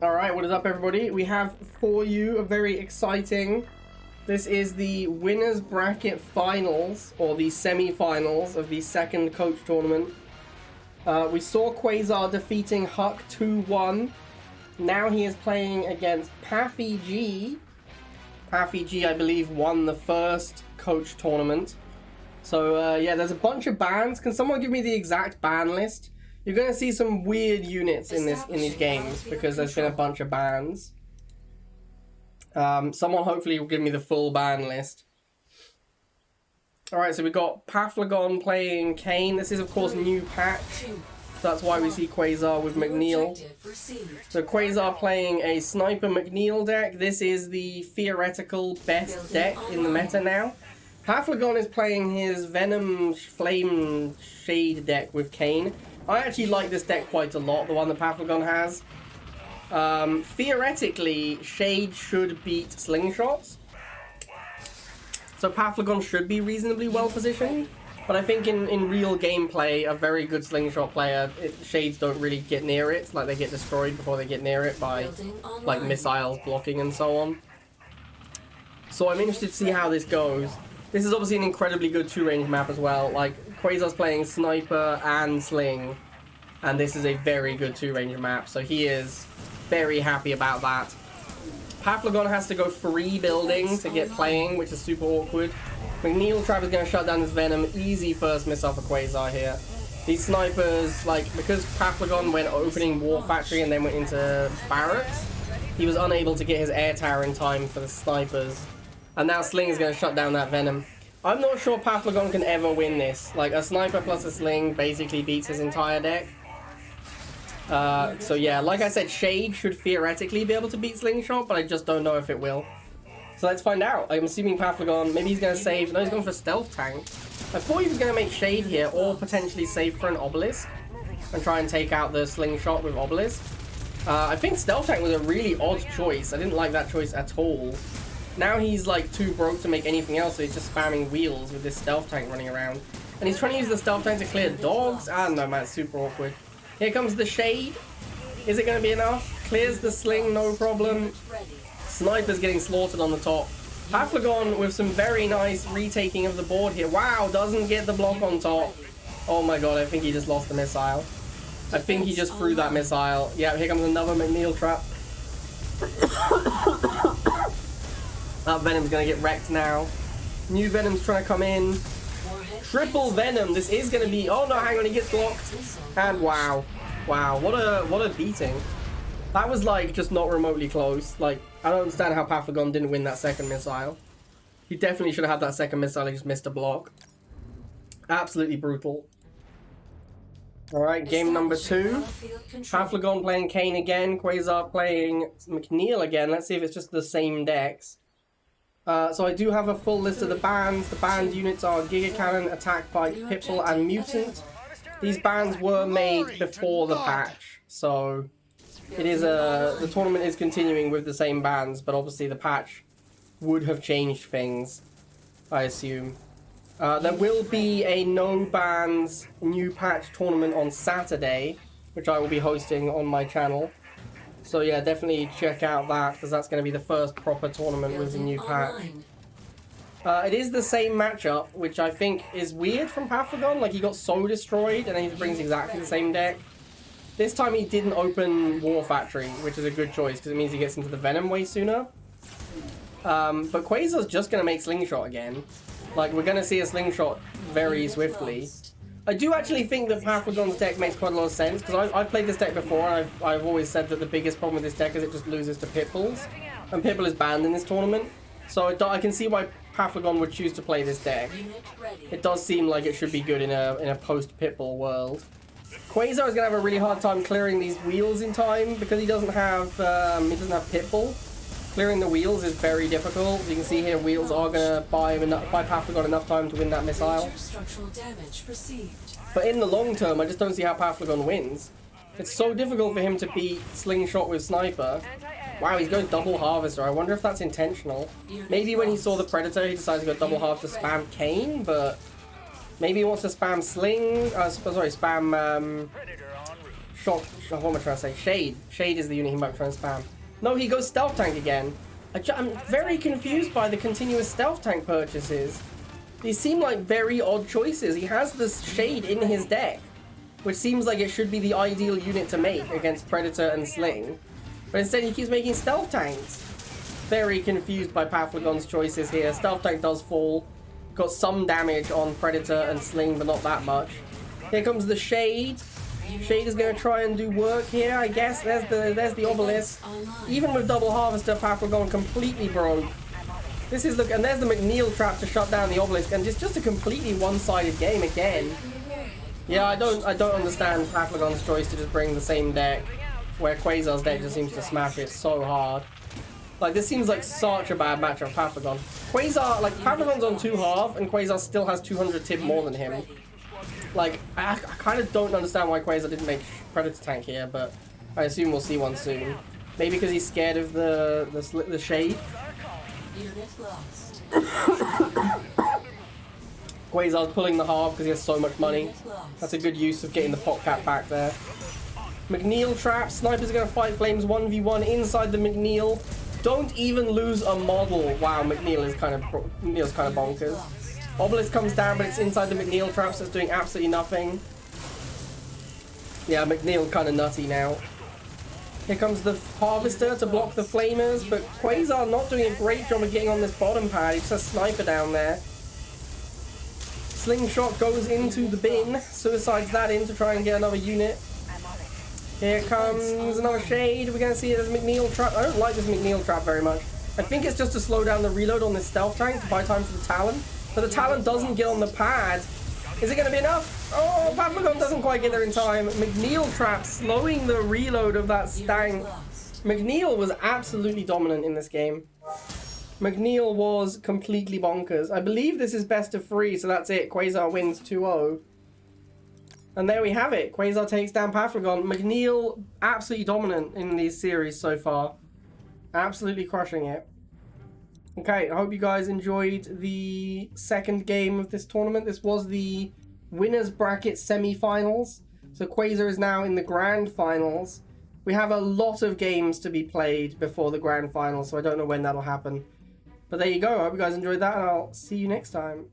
Alright, what is up everybody? We have for you a very exciting... This is the winners bracket finals, or the semi-finals of the second coach tournament. We saw Quasar defeating Huck 2-1. Now he is playing against Paflagon. Paflagon, I believe, won the first coach tournament. So yeah, there's a bunch of bans. Can someone give me the exact ban list? You're going to see some weird units in these games because there's been a bunch of bans. Someone hopefully will give me the full ban list. Alright, so we've got Paflagon playing Kane. This is of course new patch. So that's why we see Quasar with McNeil. So Quasar playing a Sniper McNeil deck. This is the theoretical best deck in the meta now. Paflagon is playing his Venom Flame Shade deck with Kane. I actually like this deck quite a lot, the one that Paflagon has. Theoretically, Shade should beat Slingshots. So Paflagon should be reasonably well positioned. But I think in real gameplay, a very good Slingshot player, Shades don't really get near it. Like, they get destroyed before they get near it by like missiles blocking and so on. So I'm interested to see how this goes. This is obviously an incredibly good two-range map as well. Like, Quasar's playing Sniper and Sling. And this is a very good two-range map. So he is very happy about that. Paflagon has to go free building to get playing, which is super awkward. McNeil Trap is going to shut down his Venom. Easy first missile for Quasar here. These snipers, like, because Paflagon went opening War Factory and then went into Barracks, he was unable to get his air tower in time for the snipers. And now Sling is going to shut down that Venom. I'm not sure Paflagon can ever win this. Like, a Sniper plus a Sling basically beats his entire deck. So yeah, like I said, Shade should theoretically be able to beat Slingshot, but I just don't know if it will. So let's find out. I'm assuming Paflagon, maybe he's going to save. No, he's going for Stealth Tank. I thought he was going to make Shade here, or potentially save for an Obelisk and try and take out the Slingshot with Obelisk. I think Stealth Tank was a really odd choice. I didn't like that choice at all. Now he's like too broke to make anything else, so he's just spamming wheels with this Stealth Tank running around. And he's trying to use the Stealth Tank to clear dogs. Ah, no, man, it's super awkward. Here comes the Shade. Is it going to be enough? Clears the Sling, no problem. Sniper's getting slaughtered on the top. Paflagon with some very nice retaking of the board here. Wow, doesn't get the block on top. Oh my god, I think he just lost the missile. I think he just threw that missile. Yeah, here comes another McNeil Trap. That Venom's going to get wrecked now. New Venom's trying to come in. Triple Venom. This is going to be... Oh no, hang on, he gets blocked. And wow. Wow, what a beating. That was like just not remotely close. Like, I don't understand how Paflagon didn't win that second missile. He definitely should have had that second missile. He just missed a block. Absolutely brutal. Alright, game number 2. Paflagon playing Kane again. Quasar playing McNeil again. Let's see if it's just the same decks. So I do have a full list of the bans. The banned units are Giga Cannon, Attack Bike, Pitbull, and Mutant. These bans were made before the patch, so it is the tournament is continuing with the same bans, but obviously the patch would have changed things, I assume. There will be a no bans new patch tournament on Saturday, which I will be hosting on my channel. So yeah, definitely check out that, because that's going to be the first proper tournament with the new patch. It is the same matchup, which I think is weird from Paflagon. Like, he got so destroyed, and then he brings exactly the same deck. This time he didn't open War Factory, which is a good choice, because it means he gets into the Venom way sooner. But Quasar's just going to make Slingshot again. Like, we're going to see a Slingshot very swiftly. I do actually think that Paflagon's deck makes quite a lot of sense, because I've played this deck before, and I've always said that the biggest problem with this deck is it just loses to Pitbulls. And Pitbull is banned in this tournament. So I can see why Paflagon would choose to play this deck. It does seem like it should be good in a post-Pitbull world. Quasar is going to have a really hard time clearing these wheels in time, because he doesn't have Pitbull. Clearing the wheels is very difficult. You can see here, wheels are going to buy Paflagon enough time to win that missile. But in the long term, I just don't see how Paflagon wins. It's so difficult for him to beat Slingshot with Sniper. Wow, he's going double Harvester. I wonder if that's intentional. Maybe when he saw the Predator, he decided to go double half to spam Kane, but maybe he wants to spam Sling. Spam What am I trying to say? Shade. Shade is the unit he might try and spam. No, he goes Stealth Tank again. I'm very confused by the continuous Stealth Tank purchases. These seem like very odd choices. He has this Shade in his deck, which seems like it should be the ideal unit to make against Predator and Sling. But instead he keeps making Stealth Tanks. Very confused by Paflagon's choices here. Stealth Tank does fall. Got some damage on Predator and Sling, but not that much. Here comes the Shade. Shade is going to try and do work here, I guess. There's the Obelisk. Even with Double Harvester, Paflagon completely broke. This is, look, and there's the McNeil trap to shut down the Obelisk, and it's just a completely one-sided game again. Yeah, I don't understand Paflagon's choice to just bring the same deck, where Quasar's deck just seems to smash it so hard. Like, this seems like such a bad matchup for Paflagon. Quasar, like, Paflagon's on 2.5, and Quasar still has 200 tip more than him. Like, I kind of don't understand why Quasar didn't make Predator Tank here, but I assume we'll see one soon. Maybe because he's scared of the Shade. Quasar's pulling the half because he has so much money. That's a good use of getting the Pot Cap back there. McNeil trap. Sniper's going to fight Flames 1v1 inside the McNeil. Don't even lose a model. Wow, McNeil is kind of bonkers. Obelisk comes down, but it's inside the McNeil trap, so it's doing absolutely nothing. Yeah, McNeil kind of nutty now. Here comes the Harvester to block the Flamers, but Quasar not doing a great job of getting on this bottom pad. He just has Sniper down there. Slingshot goes into the bin, suicides that in to try and get another unit. Here comes another Shade. We're going to see it as McNeil trap. I don't like this McNeil trap very much. I think it's just to slow down the reload on this Stealth Tank to buy time for the Talon. But the Talon doesn't get on the pad. Is it going to be enough? Oh, Paflagon doesn't quite get there in time. McNeil trap slowing the reload of that Stank. McNeil was absolutely dominant in this game. McNeil was completely bonkers. I believe this is best of 3, so that's it. Quasar wins 2-0. And there we have it. Quasar takes down Paflagon. McNeil absolutely dominant in these series so far. Absolutely crushing it. Okay, I hope you guys enjoyed the second game of this tournament. This was the winners bracket semi-finals. So Quasar is now in the grand finals. We have a lot of games to be played before the grand finals, so I don't know when that'll happen. But there you go. I hope you guys enjoyed that, and I'll see you next time.